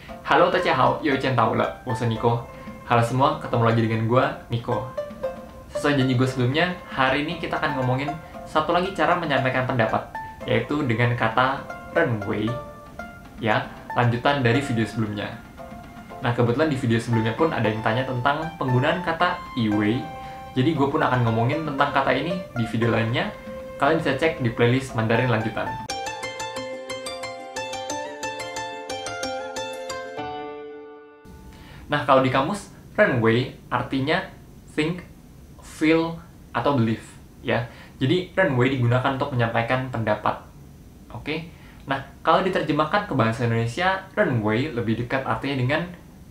Halo, 大家好，又见到了，我是 Nico. Halo semua, ketemu lagi dengan gue, Nico. Sesuai janji gue sebelumnya, hari ini kita akan ngomongin satu lagi cara menyampaikan pendapat, yaitu dengan kata runway, ya, lanjutan dari video sebelumnya. Nah, kebetulan di video sebelumnya pun ada yang tanya tentang penggunaan kata iwei, jadi gue pun akan ngomongin tentang kata ini di video lainnya. Kalian bisa cek di playlist Mandarin lanjutan. Nah, kalau di kamus, runway artinya think, feel, atau believe, ya. Jadi, runway digunakan untuk menyampaikan pendapat. Oke? Nah, kalau diterjemahkan ke bahasa Indonesia, runway lebih dekat artinya dengan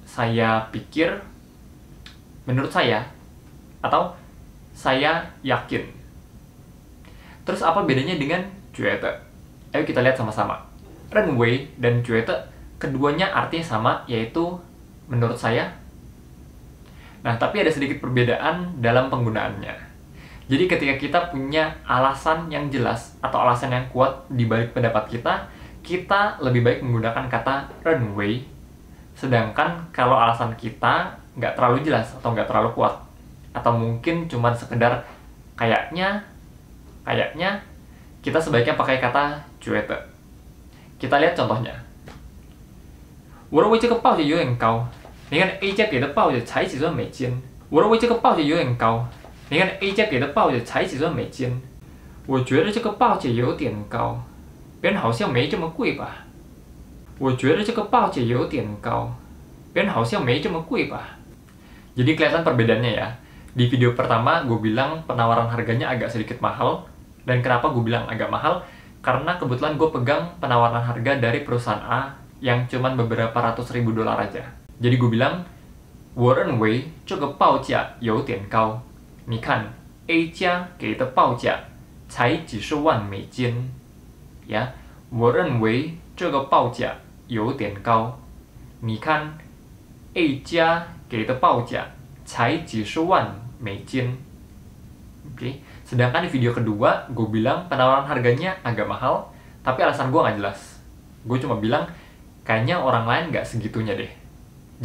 saya pikir, menurut saya, atau saya yakin. Terus apa bedanya dengan 觉得? Ayo kita lihat sama-sama. Runway dan 觉得 keduanya artinya sama, yaitu menurut saya. Nah, tapi ada sedikit perbedaan dalam penggunaannya. Jadi ketika kita punya alasan yang jelas atau alasan yang kuat di balik pendapat kita lebih baik menggunakan kata runway. Sedangkan kalau alasan kita nggak terlalu jelas atau nggak terlalu kuat, atau mungkin cuma sekedar kayaknya, kita sebaiknya pakai kata 觉得. Kita lihat contohnya. 我认为这个报价有点高，你看 A 家给的报价才几美金。我认为这个报价有点高，你看 A 家给的报价才几美金。我觉得这个报价有点高，别人好像没这么贵吧。我觉得这个报价有点高，别人好像没这么贵吧。Jadi kelihatan perbedaannya ya. Di video pertama gue bilang penawaran harganya agak sedikit mahal. Dan kenapa gue bilang agak mahal? Karena kebetulan gue pegang penawaran harga dari perusahaan A yang cuman beberapa ratus ribu dolar aja. Jadi gue bilang, 我认为这个报价有点高。你看 A 家给的报价才几十万美金。呀，我认为这个报价有点高。你看 A 家给的报价才几十万美金。Oke, sedangkan di video kedua, gue bilang penawaran harganya agak mahal, tapi alasan gue nggak jelas. Gue cuma bilang, kayaknya orang lain nggak segitunya deh.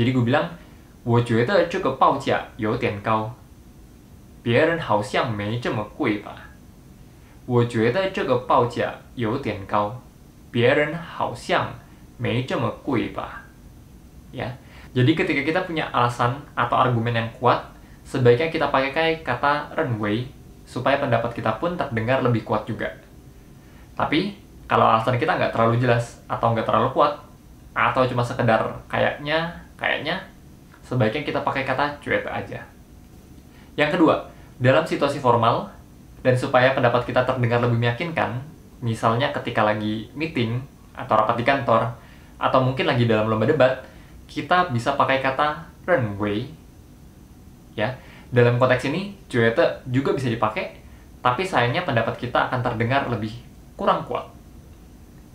Jadi gue bilang, 我觉得这个报价有点高，别人好像没这么贵吧。我觉得这个报价有点高，别人好像没这么贵吧。Ya, jadi ketika kita punya alasan atau argumen yang kuat, sebaiknya kita pakai kata runway supaya pendapat kita pun terdengar lebih kuat juga. Tapi kalau alasan kita nggak terlalu jelas atau nggak terlalu kuat, atau cuma sekedar kayaknya, sebaiknya kita pakai kata 觉得 aja. Yang kedua, dalam situasi formal dan supaya pendapat kita terdengar lebih meyakinkan, misalnya ketika lagi meeting atau rapat di kantor, atau mungkin lagi dalam lomba debat, kita bisa pakai kata runway. Ya, dalam konteks ini 觉得 juga bisa dipakai, tapi sayangnya pendapat kita akan terdengar lebih kurang kuat.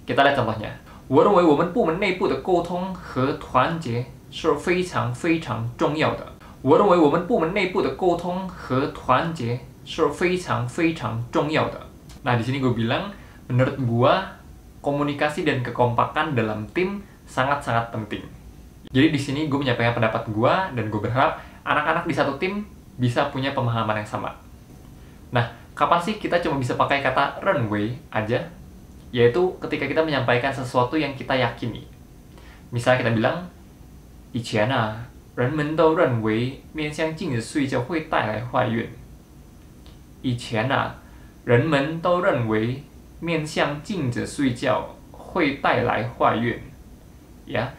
Kita lihat contohnya. 我认为我们部门内部的沟通和团结是非常非常重要的。我认为我们部门内部的沟通和团结是非常非常重要的。Nah, di sini gue bilang, menurut gue, komunikasi dan kekompakan dalam tim sangat-sangat penting. Jadi di sini gue menyampaikan pendapat gue, dan gue berharap anak-anak di satu tim bisa punya pemahaman yang sama. Nah, kapan sih kita cuma bisa pakai kata runway aja? Yaitu ketika kita menyampaikan sesuatu yang kita yakini. Misalnya kita bilang, 以前啊，人们都认为面向镜子睡觉会带来坏运。以前啊，人们都认为面向镜子睡觉会带来坏运。Ya,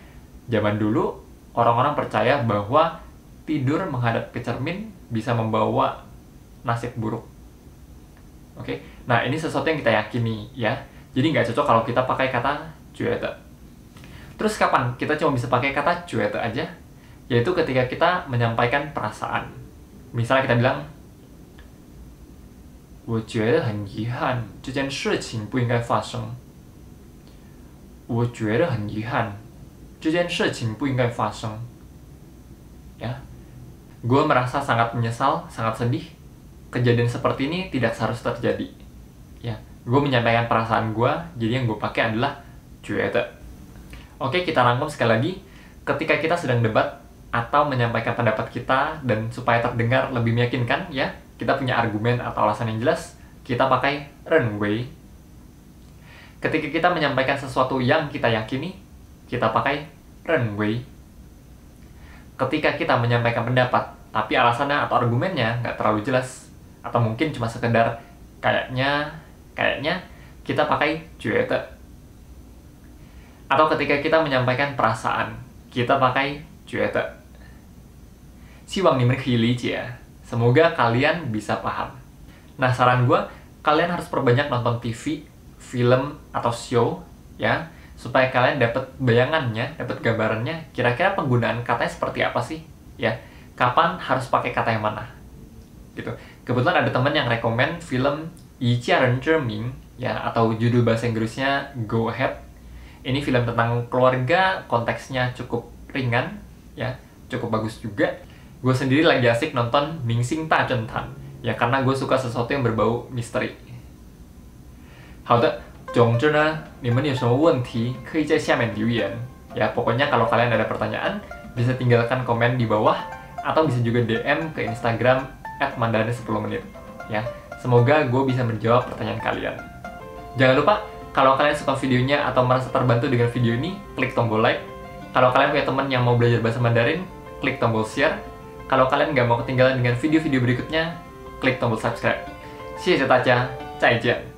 zaman dulu orang-orang percaya bahwa tidur menghadap ke cermin bisa membawa nasib buruk. Oke, nah ini sesuatu yang kita yakini ya. Jadi nggak cocok kalau kita pakai kata 觉得. Terus kapan kita cuma bisa pakai kata 觉得 aja? Yaitu ketika kita menyampaikan perasaan. Misalnya kita bilang, 我觉得很遗憾，这件事情不应该发生。我觉得很遗憾，这件事情不应该发生。Ya, gue merasa sangat menyesal, sangat sedih. Kejadian seperti ini tidak seharusnya terjadi. Ya, gue menyampaikan perasaan gue, jadi yang gue pakai adalah 觉得. Oke, kita rangkum sekali lagi. ketika kita sedang debat atau menyampaikan pendapat kita dan supaya terdengar lebih meyakinkan ya, kita punya argumen atau alasan yang jelas, kita pakai renwei. Ketika kita menyampaikan sesuatu yang kita yakini, kita pakai renwei. Ketika kita menyampaikan pendapat tapi alasannya atau argumennya nggak terlalu jelas atau mungkin cuma sekedar kayaknya, kita pakai 觉得. Atau ketika kita menyampaikan perasaan, kita pakai 觉得. 希望你们可以理解. Semoga kalian bisa paham. Nah, saran gue, kalian harus perbanyak nonton TV, film, atau show, ya, supaya kalian dapat bayangannya, dapat gambarannya, kira-kira penggunaan katanya seperti apa sih, ya, kapan harus pakai kata yang mana, gitu. Kebetulan ada teman yang rekomen film 一家人之名, ya, atau judul bahasa Inggrisnya Go Ahead. Ini film tentang keluarga, konteksnya cukup ringan, ya, cukup bagus juga. Gue sendiri lagi asik nonton Mingxing Ta Zhen Tan, ya, karena gue suka sesuatu yang berbau misteri. 好的，总之呢，你们有什么问题可以在下面留言. Ya, pokoknya kalau kalian ada pertanyaan, bisa tinggalkan komen di bawah, atau bisa juga DM ke Instagram @mandarin10menit. Ya, semoga gue bisa menjawab pertanyaan kalian. Jangan lupa, kalau kalian suka videonya atau merasa terbantu dengan video ini, klik tombol like. Kalau kalian punya teman yang mau belajar bahasa Mandarin, klik tombol share. Kalau kalian nggak mau ketinggalan dengan video-video berikutnya, klik tombol subscribe. 谢谢大家，再见。